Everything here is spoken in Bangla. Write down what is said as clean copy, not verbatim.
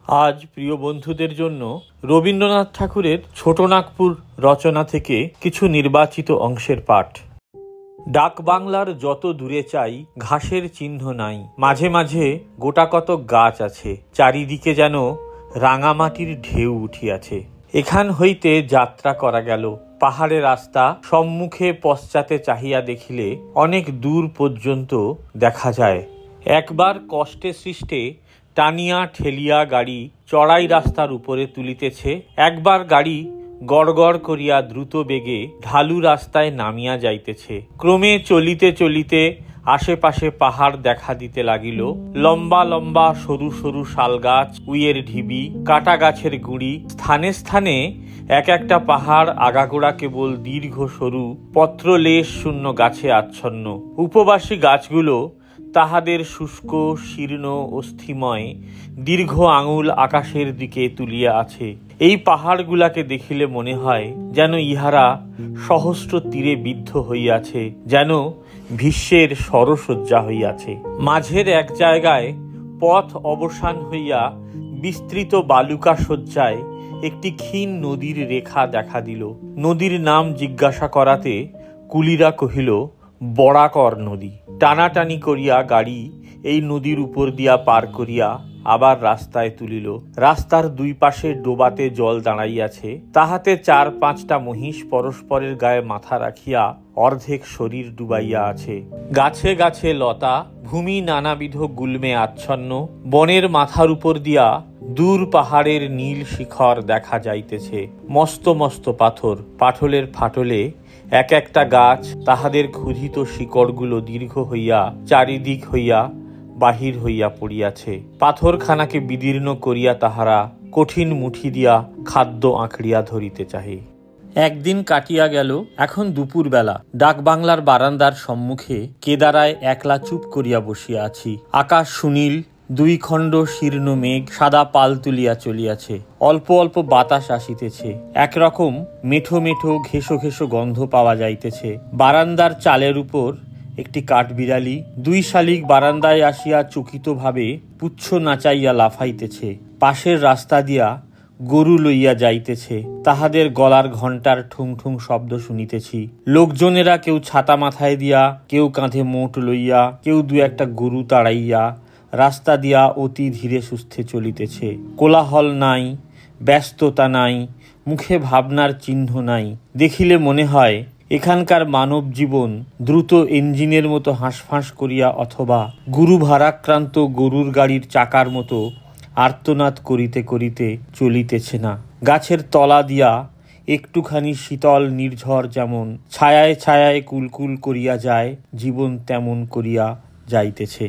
আজ প্রিয় বন্ধুদের জন্য রবীন্দ্রনাথ ঠাকুরের ছোটনাগপুর রচনা থেকে কিছু নির্বাচিত অংশের পাঠ। ডাক বাংলার যত দূরে চাই ঘাসের চিহ্ন নাই, মাঝে মাঝে গোটাকতক গাছ আছে, চারিদিকে যেন রাঙামাটির ঢেউ উঠিয়াছে। এখান হইতে যাত্রা করা গেল, পাহাড়ে রাস্তা, সম্মুখে পশ্চাতে চাহিয়া দেখিলে অনেক দূর পর্যন্ত দেখা যায়। একবার কষ্টে সৃষ্টে টানিয়া ঠেলিয়া গাড়ি চড়াই রাস্তার উপরে তুলিতেছে, একবার গাড়ি গড়গড় করিয়া দ্রুত বেগে ঢালু রাস্তায় নামিয়া যাইতেছে। ক্রমে চলিতে চলিতে আশেপাশে পাহাড় দেখা দিতে লাগিল, লম্বা লম্বা সরু সরু শাল গাছ, উইয়ের ঢিবি, কাটা গাছের গুঁড়ি, স্থানে স্থানে এক একটা পাহাড় আগাগোড়া কেবল দীর্ঘ সরু পত্রলেশ শূন্য গাছে আচ্ছন্ন। উপবাসী গাছগুলো তাহাদের শুষ্ক শীর্ণ অস্থিময় দীর্ঘ আঙুল আকাশের দিকে তুলিয়া আছে। এই পাহাড়গুলাকে দেখিলে মনে হয় যেন ইহারা সহস্র তীরে বিদ্ধ হইয়াছে, যেন ভীষ্মের সরসজ্জা হইয়াছে। মাঝের এক জায়গায় পথ অবসান হইয়া বিস্তৃত বালুকা শয্যায় একটি ক্ষীণ নদীর রেখা দেখা দিল। নদীর নাম জিজ্ঞাসা করাতে কুলিরা কহিল, বরাকর নদী। টানাটানি করিয়া গাড়ি এই নদীর উপর দিয়া পার করিয়া আবার রাস্তায় তুলিল। রাস্তার দুই পাশে ডোবাতে জল দাঁড়াইয়াছে, তাহাতে চার পাঁচটা মহিষ পরস্পরের গায়ে মাথা রাখিয়া অর্ধেক শরীর ডুবাইয়া আছে। গাছে গাছে লতা, ভূমি নানাবিধ গুল্মে আচ্ছন্ন, বনের মাথার উপর দিয়া দূর পাহাড়ের নীল শিখর দেখা যাইতেছে। মস্ত মস্ত পাথর, পাটলের ফাটলে এক একটা গাছ তাহাদের ক্ষুধিত শিকড়গুলো দীর্ঘ হইয়া চারিদিক হইয়া বাহির হইয়া পড়িয়াছে। পাথরখানাকে বিদীর্ণ করিয়া তাহারা কঠিন মুঠি দিয়া খাদ্য আঁকড়িয়া ধরিতে চাহে। একদিন কাটিয়া গেল, এখন দুপুর বেলা। ডাক বাংলার বারান্দার সম্মুখে কেদারায় একলা চুপ করিয়া বসিয়া আছি। আকাশ সুনীল, দুই খণ্ড শীর্ণ মেঘ সাদা পাল তুলিয়া চলিয়াছে। অল্প অল্প বাতাস আসিতেছে, একরকম মেঠো মেঠো ঘেঁষো ঘেঁষো গন্ধ পাওয়া যাইতেছে। বারান্দার চালের উপর একটি কাঠবিড়ালি দুই শালিক বারান্দায় আসিয়া চকিত ভাবে পুচ্ছ নাচাইয়া লাফাইতেছে। পাশের রাস্তা দিয়া গরু লইয়া যাইতেছে, তাহাদের গলার ঘণ্টার ঠুং ঠুং শব্দ শুনিতেছি। লোকজনেরা কেউ ছাতা মাথায় দিয়া, কেউ কাঁধে মোট লইয়া, কেউ দু একটা গরু তাড়াইয়া রাস্তা দিয়া অতি ধীরে সুস্থে চলিতেছে। কোলাহল নাই, ব্যস্ততা নাই, মুখে ভাবনার চিহ্ন নাই। দেখিলে মনে হয় এখানকার মানব জীবন দ্রুত ইঞ্জিনের মতো হাঁসফাঁস করিয়া অথবা গুরু ভারাক্রান্ত গরুর গাড়ির চাকার মতো আর্তনাদ করিতে করিতে চলিতেছে না। গাছের তলা দিয়া একটুখানি শীতল নির্ঝর যেমন ছায়ায় ছায়ায় কুলকুল করিয়া যায়, জীবন তেমন করিয়া যাইতেছে।